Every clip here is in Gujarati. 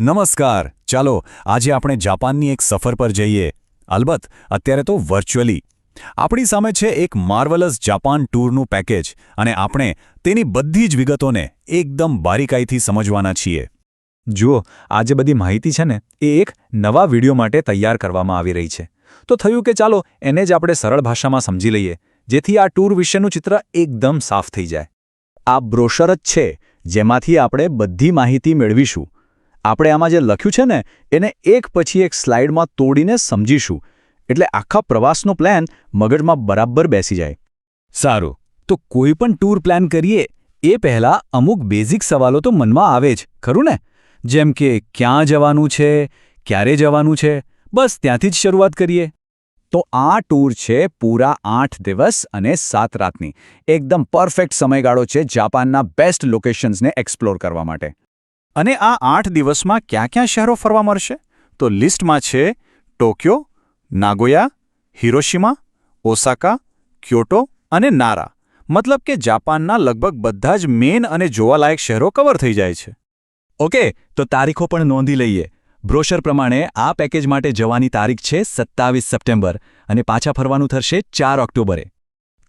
નમસ્કાર. ચાલો આજે આપણે જાપાનની એક સફર પર જઈએ. અલબત્ત અત્યારે તો વર્ચ્યુઅલી. આપણી સામે છે એક માર્વલસ જાપાન ટૂરનું પેકેજ અને આપણે તેની બધી જ વિગતોને એકદમ બારીકાઈથી સમજવાના છીએ. જુઓ, આ જે બધી માહિતી છે ને એ એક નવા વિડીયો માટે તૈયાર કરવામાં આવી રહી છે. તો થયું કે ચાલો એને જ આપણે સરળ ભાષામાં સમજી લઈએ, જેથી આ ટૂર વિશેનું ચિત્ર એકદમ સાફ થઈ જાય. આ બ્રોશર જ છે જેમાંથી આપણે બધી માહિતી મેળવીશું. આપણે આમાં જે લખ્યું છે ને એને એક પછી એક સ્લાઇડમાં તોડીને સમજીશું, એટલે આખા પ્રવાસનો પ્લાન મગજમાં બરાબર બેસી જાય. સારું, તો કોઈ પણ ટૂર પ્લાન કરીએ એ પહેલાં અમુક બેઝિક સવાલો તો મનમાં આવે જ, ખરું ને? જેમ કે ક્યાં જવાનું છે, ક્યારે જવાનું છે, બસ ત્યાંથી જ શરૂઆત કરીએ. તો આ ટૂર છે પૂરા 8 દિવસ અને 7 રાતની. એકદમ પરફેક્ટ સમયગાળો છે જાપાનના બેસ્ટ લોકેશન્સને એક્સપ્લોર કરવા માટે. અને આ 8 દિવસમાં ક્યાં ક્યાં શહેરો ફરવા મળશે? તો લિસ્ટમાં છે ટોક્યો, નાગોયા, હિરોશિમા, ઓસાકા, ક્યોટો અને નારા. મતલબ કે જાપાનના લગભગ બધા જ મેન અને જોવાલાયક શહેરો કવર થઈ જાય છે. ઓકે, તો તારીખો પણ નોંધી લઈએ. બ્રોશર પ્રમાણે આ પેકેજ માટે જવાની તારીખ છે 27 સપ્ટેમ્બર અને પાછા ફરવાનું થશે 4 ઓક્ટોબરે.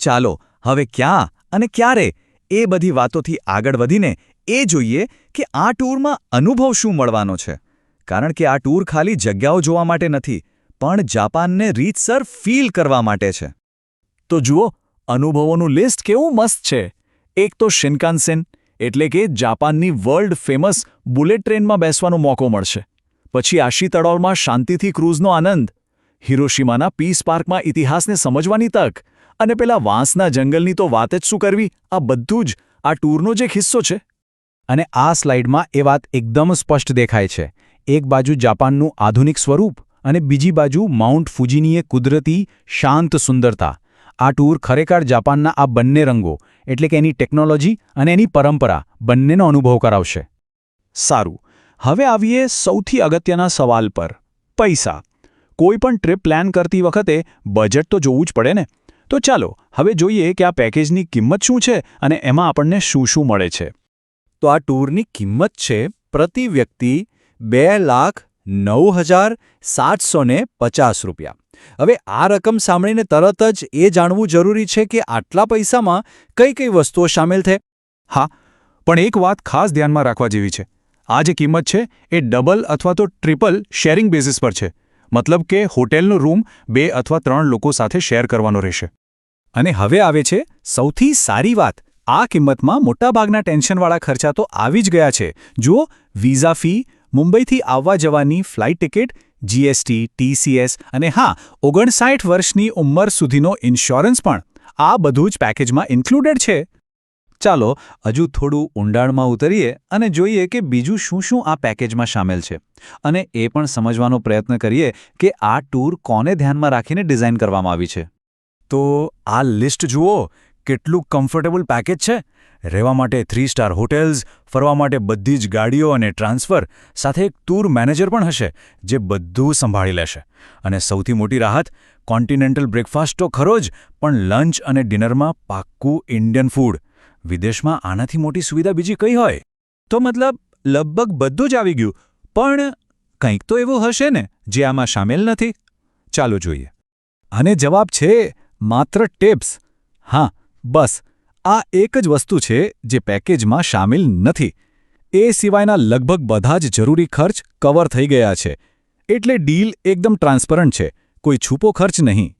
ચાલો હવે ક્યાં અને ક્યારે એ બધી વાતોથી આગળ વધીને એ જોઈએ કે આ ટૂરમાં અનુભવ શું મળવાનો છે. કારણ કે આ ટૂર ખાલી જગ્યાઓ જોવા માટે નથી, પણ જાપાનને રીતસર ફીલ કરવા માટે છે. તો જુઓ, અનુભવોનું લિસ્ટ કેવું મસ્ત છે. એક તો શિનકાન્સેન, એટલે કે જાપાનની વર્લ્ડ ફેમસ બુલેટ ટ્રેનમાં બેસવાનો મોકો મળશે. પછી આશી તળાવમાં શાંતિથી ક્રૂઝનો આનંદ, હિરોશિમાના પીસ પાર્કમાં ઇતિહાસને સમજવાની તક, અને પેલા વાંસના જંગલની તો વાત જ શું કરવી. આ બધું જ આ ટૂરનો જ એક હિસ્સો છે. અને આ સ્લાઇડમાં એ વાત એકદમ સ્પષ્ટ દેખાય છે. એક બાજુ જાપાનનું આધુનિક સ્વરૂપ અને બીજી બાજુ માઉન્ટ ફુજીની એ કુદરતી શાંત સુંદરતા. આ ટૂર ખરેખર જાપાનના આ બંને રંગો, એટલે કે એની ટેકનોલોજી અને એની પરંપરા બંનેનો અનુભવ કરાવશે. સારું, હવે આવીએ સૌથી અગત્યના સવાલ પર: પૈસા. કોઈ પણ ટ્રીપ પ્લાન કરતી વખતે બજેટ તો જોવું જ પડે ને. તો ચાલો હવે જોઈએ કે આ પેકેજની કિંમત શું છે અને એમાં આપણને શું શું મળે છે. તો આ ટૂરની કિંમત છે પ્રતિ વ્યક્તિ ₹2,09,750. હવે આ રકમ સાંભળીને તરત જ એ જાણવું જરૂરી છે કે આટલા પૈસામાં કઈ કઈ વસ્તુઓ સામેલ છે. હા, પણ એક વાત ખાસ ધ્યાનમાં રાખવા જેવી છે. આ જે કિંમત છે એ ડબલ અથવા તો ટ્રિપલ શેરિંગ બેઝિસ પર છે. મતલબ કે હોટેલનો રૂમ 2 અથવા 3 લોકો સાથે શેર કરવાનો રહેશે. અને હવે આવે છે સૌથી સારી વાત: આ કિંમતમાં મોટાભાગના ટેન્શનવાળા ખર્ચા તો આવી જ ગયા છે. જુઓ, વિઝા ફી, મુંબઈથી આવવા જવાની ફ્લાઇટ ટિકિટ, જીએસટી, ટીસીએસ અને હા, 59 વર્ષની ઉંમર સુધીનો ઇન્સ્યોરન્સ પણ. આ બધું જ પેકેજમાં ઇન્ક્લુડેડ છે. ચાલો હજુ થોડું ઊંડાણમાં ઉતરીએ અને જોઈએ કે બીજું શું શું આ પેકેજમાં સામેલ છે. અને એ પણ સમજવાનો પ્રયત્ન કરીએ કે આ ટૂર કોને ધ્યાનમાં રાખીને ડિઝાઇન કરવામાં આવી છે. તો આ લિસ્ટ જુઓ, કેટલું કમ્ફર્ટેબલ પેકેજ છે. રહેવા માટે 3 સ્ટાર હોટેલ્સ, ફરવા માટે બધી જ ગાડીઓ અને ટ્રાન્સફર, સાથે એક ટૂર મેનેજર પણ હશે જે બધું સંભાળી લેશે. અને સૌથી મોટી રાહત, કોન્ટિનેન્ટલ બ્રેકફાસ્ટ તો ખરો જ, પણ લંચ અને ડિનરમાં પાક્કું ઇન્ડિયન ફૂડ. વિદેશમાં આનાથી મોટી સુવિધા બીજી કઈ હોય? તો મતલબ લગભગ બધું જ આવી ગયું, પણ કંઈક તો એવું હશે ને જે આમાં સામેલ નથી. ચાલો જોઈએ. અને જવાબ છે માત્ર ટિપ્સ. હા, બસ આ એક જ વસ્તુ છે જે પેકેજમાં સામેલ નથી. એ સિવાયના લગભગ બધા જ જરૂરી ખર્ચ કવર થઈ ગયા છે. એટલે ડીલ એકદમ ટ્રાન્સપરન્ટ છે, કોઈ છૂપો ખર્ચ નહીં.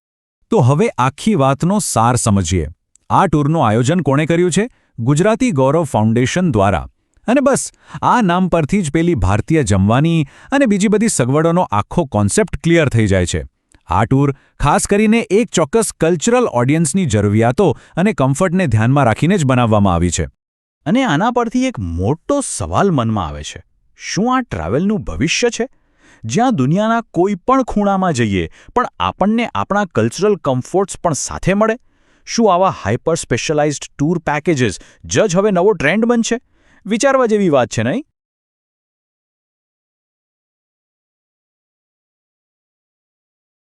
તો હવે આખી વાતનો સાર સમજીએ. આ ટૂરનું આયોજન કોણે કર્યું છે? ગુજરાતી ગૌરવ ફાઉન્ડેશન દ્વારા. અને બસ આ નામ પરથી જ પેલી ભારતીય જમવાની અને બીજી બધી સગવડોનો આખો કોન્સેપ્ટ ક્લિયર થઈ જાય છે. આ ટૂર ખાસ કરીને એક ચોક્કસ કલ્ચરલ ઓડિયન્સની જરૂરિયાતો અને કમ્ફર્ટને ધ્યાનમાં રાખીને જ બનાવવામાં આવી છે. અને આના પરથી એક મોટો સવાલ મનમાં આવે છે: શું આ ટ્રાવેલનું ભવિષ્ય છે? જ્યાં દુનિયાના કોઈ પણ ખૂણામાં જઈએ પણ આપણને આપણા કલ્ચરલ કમ્ફર્ટ્સ પણ સાથે મળે? શું આવા હાઇપર સ્પેશિયલાઇઝ્ડ ટૂર પેકેજીસ જ હવે નવો ટ્રેન્ડ બનશે? વિચારવા જેવી વાત છે નહીં?